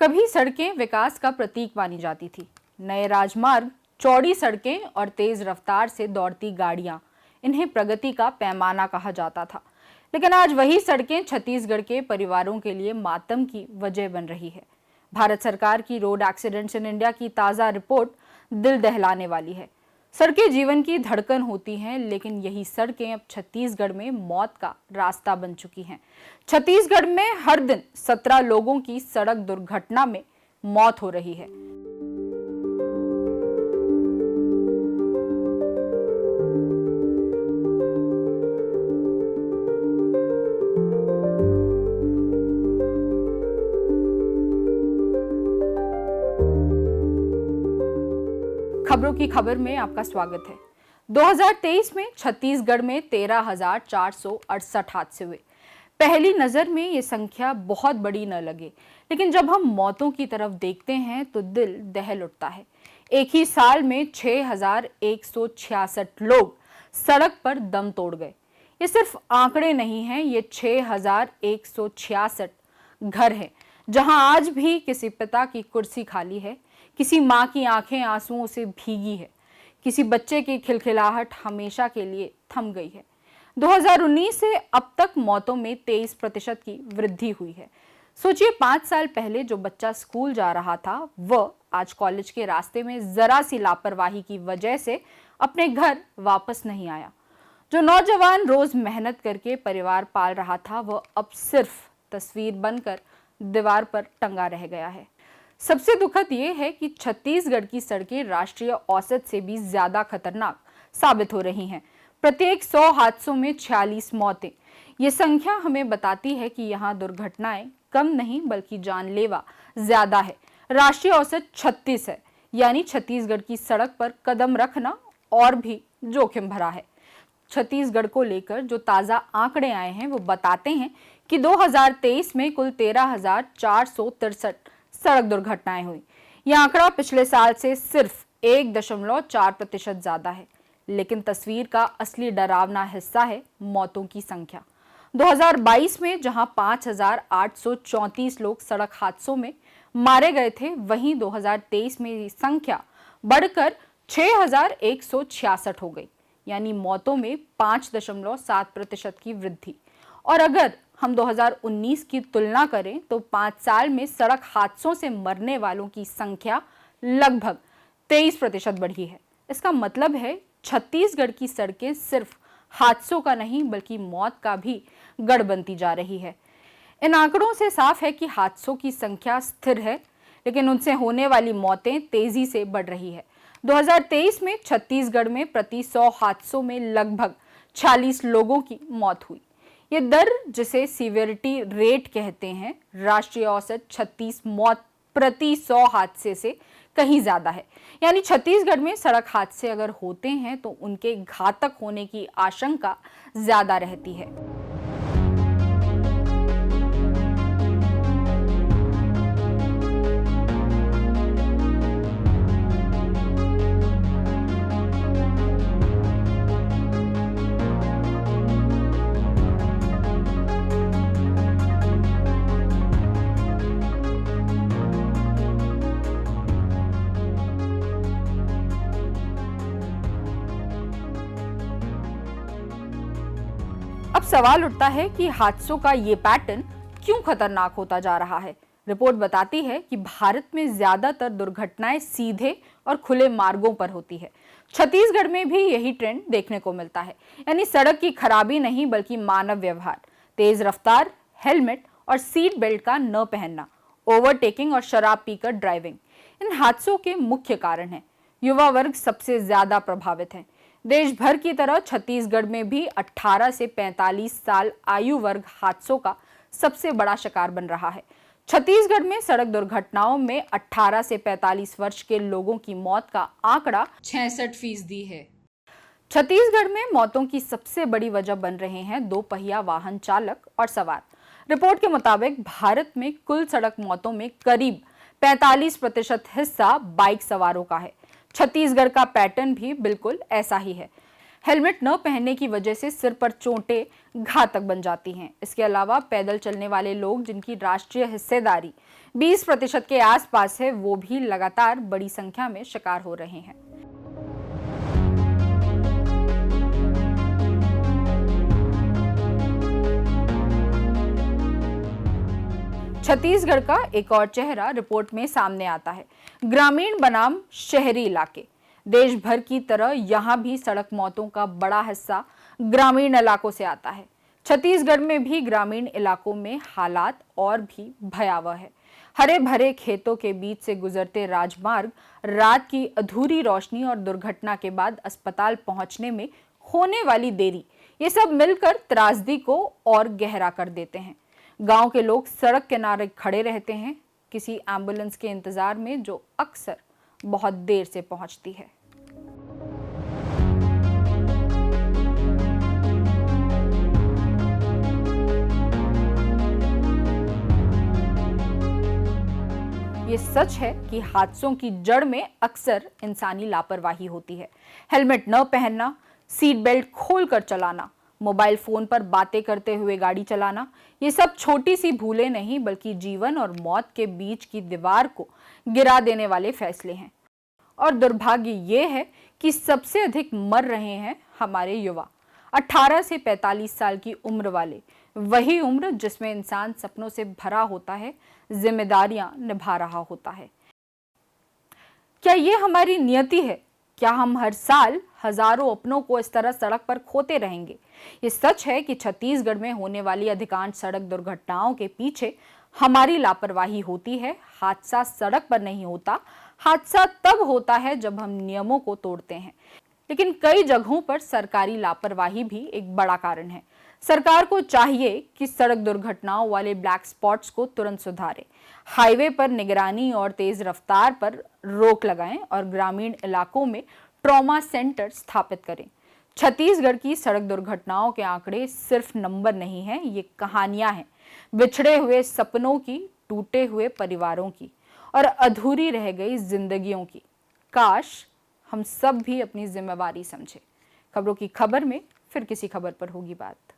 कभी सड़कें विकास का प्रतीक मानी जाती थी। नए राजमार्ग, चौड़ी सड़कें और तेज रफ्तार से दौड़ती गाड़ियां, इन्हें प्रगति का पैमाना कहा जाता था। लेकिन आज वही सड़कें छत्तीसगढ़ के परिवारों के लिए मातम की वजह बन रही है। भारत सरकार की रोड एक्सीडेंट्स इन इंडिया की ताज़ा रिपोर्ट दिल दहलाने वाली है। सड़कें जीवन की धड़कन होती हैं, लेकिन यही सड़कें अब छत्तीसगढ़ में मौत का रास्ता बन चुकी हैं। छत्तीसगढ़ में हर दिन 17 लोगों की सड़क दुर्घटना में मौत हो रही है। खबरों की खबर में आपका स्वागत है। 2023 में छत्तीसगढ़ में 13,468 हादसे हुए। पहली नजर में ये संख्या बहुत बड़ी न लगे, लेकिन जब हम मौतों की तरफ देखते हैं तो दिल दहल उठता है। एक ही साल में 6,166 लोग सड़क पर दम तोड़ गए। ये सिर्फ आंकड़े नहीं हैं, ये 6,166 घर हैं जहां आज भी किसी पिता की कुर्सी खाली है, किसी माँ की आंखें आंसुओं से भीगी है, किसी बच्चे की खिलखिलाहट हमेशा के लिए थम गई है। 2019 से अब तक मौतों में 23% की वृद्धि हुई है। सोचिए, 5 साल पहले जो बच्चा स्कूल जा रहा था वह आज कॉलेज के रास्ते में जरा सी लापरवाही की वजह से अपने घर वापस नहीं आया। जो नौजवान रोज मेहनत करके परिवार पाल रहा था वह अब सिर्फ तस्वीर बनकर दीवार पर टंगा रह गया है। सबसे दुखद ये है कि छत्तीसगढ़ की सड़कें राष्ट्रीय औसत से भी ज्यादा खतरनाक साबित हो रही हैं। प्रत्येक 100 हादसों में 46 मौतें। ये संख्या हमें बताती है कि यहाँ दुर्घटनाएं कम नहीं बल्कि जानलेवा ज्यादा है। राष्ट्रीय औसत 36 है, यानी छत्तीसगढ़ की सड़क पर कदम रखना और भी जोखिम भरा है। छत्तीसगढ़ को लेकर जो ताजा आंकड़े आए हैं वो बताते हैं कि 2023 में कुल 13,463 सड़क दुर्घटनाएं हुई। यह आंकड़ा पिछले साल से सिर्फ 1.4% ज्यादा है, लेकिन तस्वीर का असली डरावना हिस्सा है मौतों की संख्या। 2022 में जहां 5,834 लोग सड़क हादसों में मारे गए थे, वहीं 2023 में ये संख्या बढ़कर 6,166 हो गई, यानी मौतों में 5.7% की वृद्धि। और अगर हम 2019 की तुलना करें तो 5 साल में सड़क हादसों से मरने वालों की संख्या लगभग 23% बढ़ी है। इसका मतलब है छत्तीसगढ़ की सड़कें सिर्फ हादसों का नहीं बल्कि मौत का भी गढ़ बनती जा रही है। इन आंकड़ों से साफ है कि हादसों की संख्या स्थिर है, लेकिन उनसे होने वाली मौतें तेजी से बढ़ रही है। 2023 में छत्तीसगढ़ में प्रति 100 हादसों में लगभग 46 लोगों की मौत हुई। ये दर, जिसे सीवियरिटी रेट कहते हैं, राष्ट्रीय औसत 36 मौत प्रति 100 हादसे से कहीं ज्यादा है। यानी छत्तीसगढ़ में सड़क हादसे अगर होते हैं तो उनके घातक होने की आशंका ज्यादा रहती है। अब सवाल उठता है कि हादसों का ये पैटर्न क्यों खतरनाक होता जा रहा है। रिपोर्ट बताती है कि भारत में ज्यादातर दुर्घटनाएं सीधे और खुले मार्गों पर होती है। छत्तीसगढ़ में भी यही ट्रेंड देखने को मिलता है, यानी सड़क की खराबी नहीं बल्कि मानव व्यवहार, तेज रफ्तार, हेलमेट और सीट बेल्ट का न पहनना, ओवरटेकिंग और शराब पीकर ड्राइविंग इन हादसों के मुख्य कारण हैं। युवा वर्ग सबसे ज्यादा प्रभावित है। देश भर की तरह छत्तीसगढ़ में भी 18 से 45 साल आयु वर्ग हादसों का सबसे बड़ा शिकार बन रहा है। छत्तीसगढ़ में सड़क दुर्घटनाओं में 18 से 45 वर्ष के लोगों की मौत का आंकड़ा 66% है। छत्तीसगढ़ में मौतों की सबसे बड़ी वजह बन रहे हैं 2 पहिया वाहन चालक और सवार। रिपोर्ट के मुताबिक भारत में कुल सड़क मौतों में करीब 45% हिस्सा बाइक सवारों का है। छत्तीसगढ़ का पैटर्न भी बिल्कुल ऐसा ही है। हेलमेट न पहनने की वजह से सिर पर चोटें घातक बन जाती हैं। इसके अलावा पैदल चलने वाले लोग जिनकी राष्ट्रीय हिस्सेदारी 20% के आसपास है, वो भी लगातार बड़ी संख्या में शिकार हो रहे हैं। छत्तीसगढ़ का एक और चेहरा रिपोर्ट में सामने आता है, ग्रामीण बनाम शहरी इलाके। देश भर की तरह यहां भी सड़क मौतों का बड़ा हिस्सा ग्रामीण इलाकों से आता है। छत्तीसगढ़ में भी ग्रामीण इलाकों में हालात और भी भयावह है। हरे भरे खेतों के बीच से गुजरते राजमार्ग, रात की अधूरी रोशनी और दुर्घटना के बाद अस्पताल पहुंचने में होने वाली देरी, ये सब मिलकर त्रासदी को और गहरा कर देते हैं। गांव के लोग सड़क किनारे खड़े रहते हैं, किसी एम्बुलेंस के इंतजार में, जो अक्सर बहुत देर से पहुंचती है। ये सच है कि हादसों की जड़ में अक्सर इंसानी लापरवाही होती है। हेलमेट न पहनना, सीट बेल्ट खोलकर चलाना, मोबाइल फोन पर बातें करते हुए गाड़ी चलाना, ये सब छोटी सी भूलें नहीं बल्कि जीवन और मौत के बीच की दीवार को गिरा देने वाले फैसले हैं। और दुर्भाग्य ये है कि सबसे अधिक मर रहे हैं हमारे युवा, 18 से 45 साल की उम्र वाले, वही उम्र जिसमें इंसान सपनों से भरा होता है, जिम्मेदारियां निभा रहा होता है। क्या ये हमारी नियति है? क्या हम हर साल हजारों अपनों को इस तरह सड़क पर खोते रहेंगे? ये सच है कि छत्तीसगढ़ में होने वाली अधिकांश सड़क दुर्घटनाओं के पीछे हमारी लापरवाही होती है। हादसा सड़क पर नहीं होता, हादसा तब होता है जब हम नियमों को तोड़ते हैं। लेकिन कई जगहों पर सरकारी लापरवाही भी एक बड़ा कारण है। सरकार को चाहिए कि सड़क दुर्घटनाओं वाले ब्लैक स्पॉट्स को तुरंत सुधारे, हाईवे पर निगरानी और तेज रफ्तार पर रोक लगाएं और ग्रामीण इलाकों में ट्रॉमा सेंटर स्थापित करें। छत्तीसगढ़ की सड़क दुर्घटनाओं के आंकड़े सिर्फ नंबर नहीं हैं, ये कहानियां हैं, बिछड़े हुए सपनों की, टूटे हुए परिवारों की और अधूरी रह गई जिंदगियों की। काश हम सब भी अपनी जिम्मेवारी समझे। खबरों की खबर में फिर किसी खबर पर होगी बात।